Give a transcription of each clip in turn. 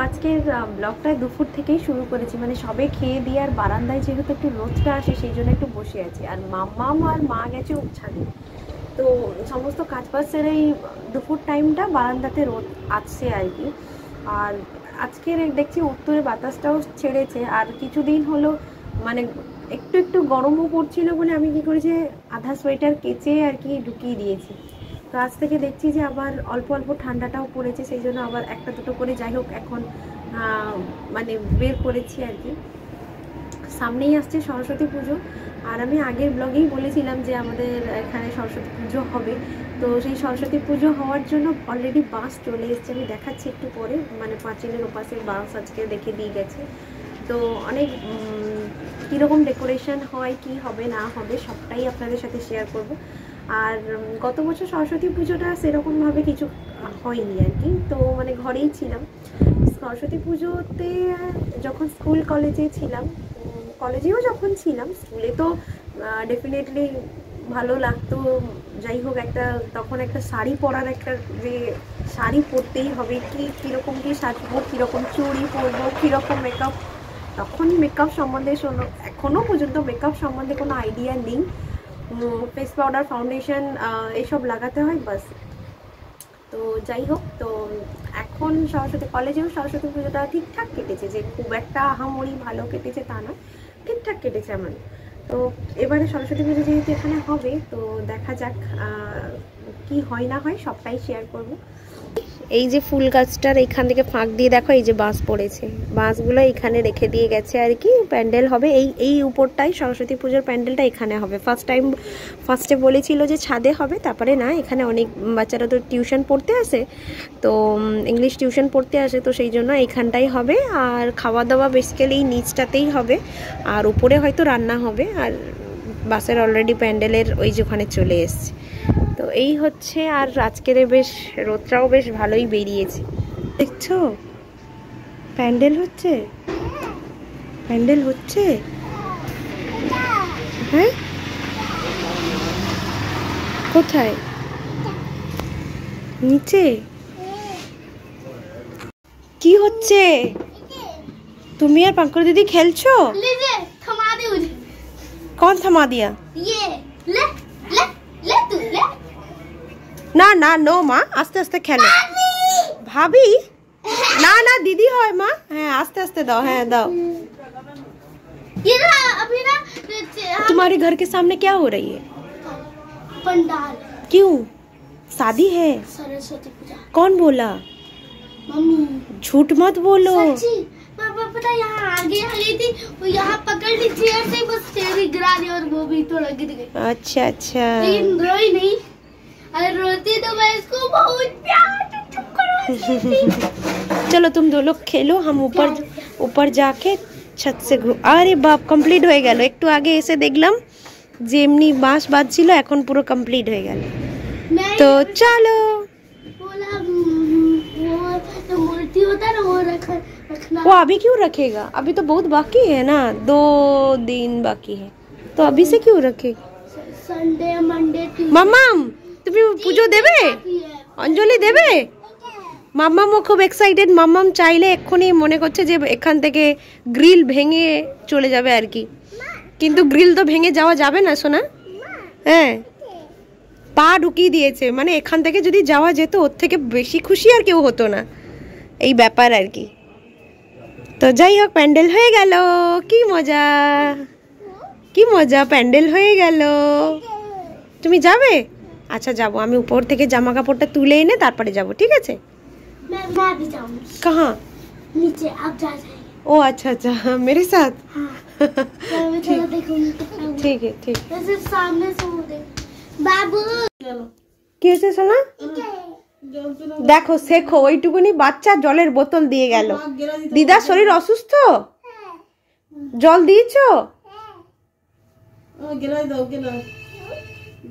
আজকের ব্লগটা দুপুর থেকেই শুরু করেছি, মানে সবে খেয়ে দিয়ে আর বারান্দায় যেহেতু একটু রোদটা আসে সেই জন্য একটু বসে আছি। আর মাম্মাম আর মা গেছে ছাদে, তো সমস্ত কাজ বাজ সেরে এই দুপুর টাইমটা বারান্দাতে রোদ আসছে আর কি। আর আজকের দেখছি উত্তরে বাতাসটাও ছেড়েছে, আর কিছুদিন হলো মানে একটু একটু গরমও পড়ছিল বলে আমি কি করেছি আধা সোয়েটার কেচে আর কি ঢুকিয়ে দিয়েছি। তো আজ থেকে দেখছি যে আবার অল্প অল্প ঠান্ডাটাও পড়েছে, সেই জন্য আবার একটা দুটো করে যাই হোক এখন মানে বের করেছি আর কি। সামনেই আসছে সরস্বতী পুজো, আর আমি আগের ব্লগেই বলেছিলাম যে আমাদের এখানে সরস্বতী পুজো হবে। তো সেই সরস্বতী পুজো হওয়ার জন্য অলরেডি বাস চলে এসছে, আমি দেখাচ্ছি একটু পরে। মানে পাঁচিলের ওপাশে বাস আজকে দেখে দিয়ে গেছে। তো অনেক কীরকম ডেকোরেশন হয়, কি হবে না হবে সবটাই আপনাদের সাথে শেয়ার করব। আর গত বছর সরস্বতী পুজোটা সেরকমভাবে কিছু হয়নি আর কি, তো মানে ঘরেই ছিলাম। সরস্বতী পুজোতে যখন স্কুল কলেজে ছিলাম, কলেজেও যখন ছিলাম, স্কুলে তো ডেফিনেটলি ভালো লাগতো। যাই হোক, একটা তখন একটা শাড়ি পরার একটা যে শাড়ি পরতেই হবে, কীরকম কী সাজবো, কীরকম চুড়ি পরবো, কীরকম মেকআপ। তখন মেকআপ সম্বন্ধে এখনও পর্যন্ত মেকআপ সম্বন্ধে কোনো আইডিয়া নেই। ফেস পাউডার, ফাউন্ডেশন এইসব লাগাতে হয় বাস। তো যাই হোক, তো এখন কলেজেও সরস্বতী পুজোটা ঠিকঠাক কেটেছে, যে খুব একটা আহামরি ভালো কেটেছে তা না, ঠিকঠাক কেটেছে আমার। তো এবারে সরস্বতী পুজো যেহেতু এখানে হবে, তো দেখা যাক কি হয় না হয়, সবটাই শেয়ার করব। এই যে ফুল গাছটার এইখান থেকে ফাঁক দিয়ে দেখো এই যে বাঁশ পড়েছে, বাঁশগুলো এখানে রেখে দিয়ে গেছে আর কি। প্যান্ডেল হবে এই উপরটাই, সরস্বতী পুজোর প্যান্ডেলটা এখানে হবে। ফার্স্টে বলেছিল যে ছাদে হবে, তারপরে না, এখানে অনেক বাচ্চারা তো টিউশন পড়তে আসে, তো ইংলিশ টিউশন পড়তে আসে, তো সেই জন্য এইখানটাই হবে। আর খাওয়া দাওয়া বেসিক্যালি এই নিচটাতেই হবে, আর উপরে হয়তো রান্না হবে। আর বাসের অলরেডি প্যান্ডেলের ওই যে ওখানে চলে এসছে। তো এই হচ্ছে। আর আজকের বেশ রোদটাও বেশ ভালোই বেরিয়েছে, দেখছো প্যান্ডেল হচ্ছে, প্যান্ডেল হচ্ছে। হ্যাঁ, কোথায়? নিচে কি হচ্ছে? তুমি আর পাঙ্কর দিদি খেলছো? कौन थमा दिया? ये ले ले ले तू ले। ना ना नो माँ, आस्ते आस्ते खेलो। भाभी ना ना दीदी है माँ, है आस्ते आस्ते दाओ, है दाओ। ये ना अभी ना तुम्हारे घर के सामने क्या हो रही है? पंडाल। क्यों? शादी है? सरस्वती पूजा। कौन बोला? मम्मी। झूठ मत बोलो। सच्ची पता, यहाँ आगे आ गई थी, वो यहाँ पकड़ ली चेयर से, बस चेयर ही गिरा दी और वो भी थोड़ा गिर गई। अच्छा अच्छा, लेकिन रोई नहीं। अगर रोती तो मैं इसको बहुत प्यार से चुप करवाती थी। चलो तुम दो लोग खेलो, हम ऊपर जाके छत से अरे बाप कमप्लीट हो गया। একটু আগে এসে দেখলাম যে এমনি বাঁশ বাজছিল, এখন পুরো কমপ্লিট হয়ে গেল। তো চলো, वो मूर्ति होता है ना, वो रखना। वो अभी क्यों रखेगा? अभी तो बहुत बाकी है ना, 2 दिन बाकी है, तो अभी से क्यों रखेगा? संडे मंडे মাম্মাম তুমি পুজো দেবে? অঞ্জলি দেবে? মাম্মামও খুব এক্সাইটেড। মাম্মাম চাইলে এক্ষুনি মনে করছে যে এখান থেকে গ্রিল ভেঙে চলে যাবে আর কি, কিন্তু গ্রিল তো ভেঙে যাওয়া যাবে না সোনা। হ্যাঁ, পা ঢুকিয়ে দিয়েছে, মানে এখান থেকে যদি যাওয়া যেত ওর থেকে বেশি খুশি আর কেউ হতো না, এই ব্যাপার আর কি। তো যাই হোক, প্যান্ডেল হয়ে গেল, কি মজা কি মজা, প্যান্ডেল হয়ে গেল। তুমি যাবে? আচ্ছা যাবো, আমি উপর থেকে জামা কাপড়টা তুলে এনে তারপরে যাব, ঠিক আছে? कहाँ? नीचे आप जा जाएंगे। ओ अच्छा अच्छा, मेरे साथ? हाँ। ठीक है ठीक है। सामने से बाबू কি হয়েছে সোনা? দেখো শেখো, ওইটুকুনি বাচ্চা জলের বোতল দিয়ে গেল। দিদার শরীর অসুস্থ, জল দিয়েছো?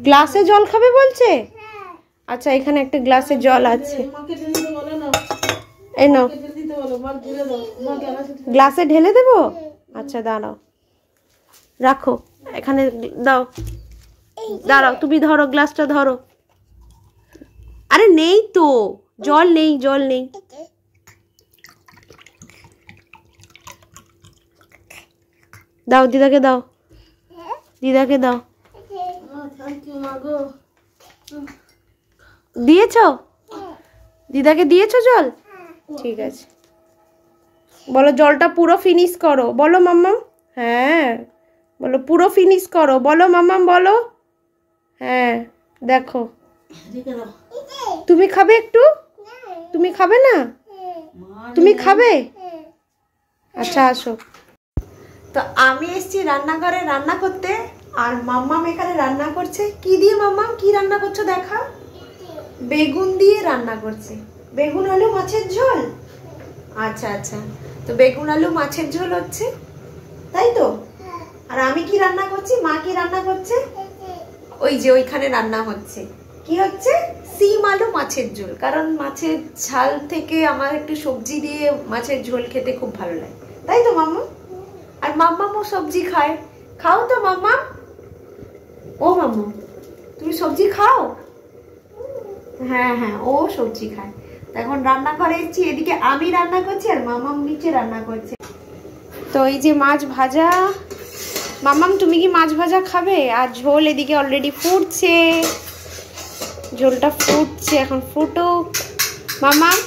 গ্লাসে জল খাবে বলছে। আচ্ছা, এখানে একটা গ্লাসে জল আছে, এই নাও, গ্লাসে ঢেলে দেবো। আচ্ছা দাঁড়াও, রাখো এখানে, দাও দাঁড়াও, তুমি ধরো গ্লাসটা ধরো। আরে নেই তো, জল নেই, জল নেই। দাও দিদাকে দাও, দিদাকে দাও। দিয়েছো? দিদাকে দিয়েছো জল? ঠিক আছে, বলো জলটা পুরো ফিনিশ করো, বলো মাম্মাম। হ্যাঁ বলো পুরো ফিনিশ করো, বলো মাম্মাম বলো। হ্যাঁ দেখো, তুমি খাবে একটু? তুমি খাবে না? তুমি খাবে? আচ্ছা আসো। তো আমি এসেছি রান্নাঘরে রান্না করতে, আর মাম্মাম এখানে রান্না করছে। কি দিয়ে মাম্মাম, কি রান্না করছো দেখা? বেগুন দিয়ে রান্না করছে। বেগুন আলু মাছের ঝোল। আচ্ছা আচ্ছা, তো বেগুন আলু মাছের ঝোল হচ্ছে, তাই তো? আর আমি কি রান্না করছি, মা কি রান্না করছে? ওই যে ওইখানে রান্না হচ্ছে, কি হচ্ছে? সিম আলু মাছের ঝোল। কারণ মাছের ঝাল থেকে আমার একটু সবজি দিয়ে মাছের ঝোল খেতে খুব ভালো লাগে, তাই তো মাম্মা? আর মাম্মামও সবজি খায়, খাও তো মাম্মা? ও মাম্মা তুমি সবজি খাও? হ্যাঁ হ্যাঁ, ও সবজি খায়। এখন রান্নাঘরে এসেছি, এদিকে আমি রান্না করছি আর মাম্মাম নিচে রান্না করছে। তো এই যে মাছ ভাজা, মাম্মাম তুমি কি মাছ ভাজা খাবে? আর ঝোল এদিকে অলরেডি ফুটছে, ঝোলটা ফুটছে, এখন ফুটুক। মাম্মাম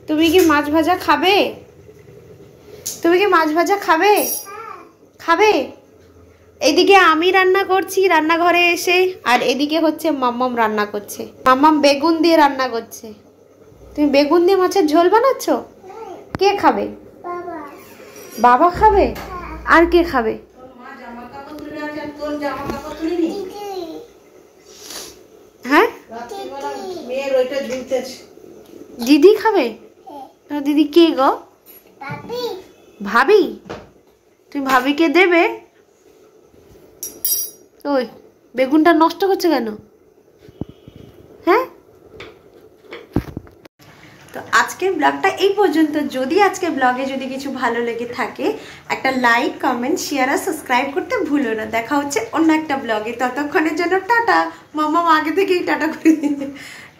তুমি কি মাছ ভাজা খাবে? তুমি কি মাছ ভাজা খাবে? খাবে? এদিকে আমি রান্না করছি রান্নাঘরে এসে, আর এদিকে হচ্ছে মাম্মাম রান্না করছে। মাম্মাম বেগুন দিয়ে রান্না করছে। তুমি বেগুন দিয়ে মাছের ঝোল বানাচ্ছ? কে খাবে? বাবা খাবে? আর কে খাবে? হ্যাঁ দিদি খাবে? দিদি কে গো? ভাবি? তুমি ভাবিকে দেবে? ওই বেগুনটা নষ্ট করছে কেন? হ্যাঁ, তো আজকের ব্লগটা এই পর্যন্ত। যদি আজকের ব্লগে যদি কিছু ভালো লেগে থাকে, একটা লাইক, কমেন্ট, শেয়ার আর সাবস্ক্রাইব করতে ভুলো না। দেখা হচ্ছে অন্য একটা ব্লগে, ততক্ষণের জন্য টাটা। মাম্মাম আগে থেকেই টাটা করে দিচ্ছে।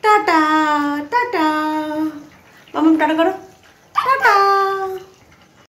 টাটা টাটা, মাম্মাম টাটা করো, টাটা।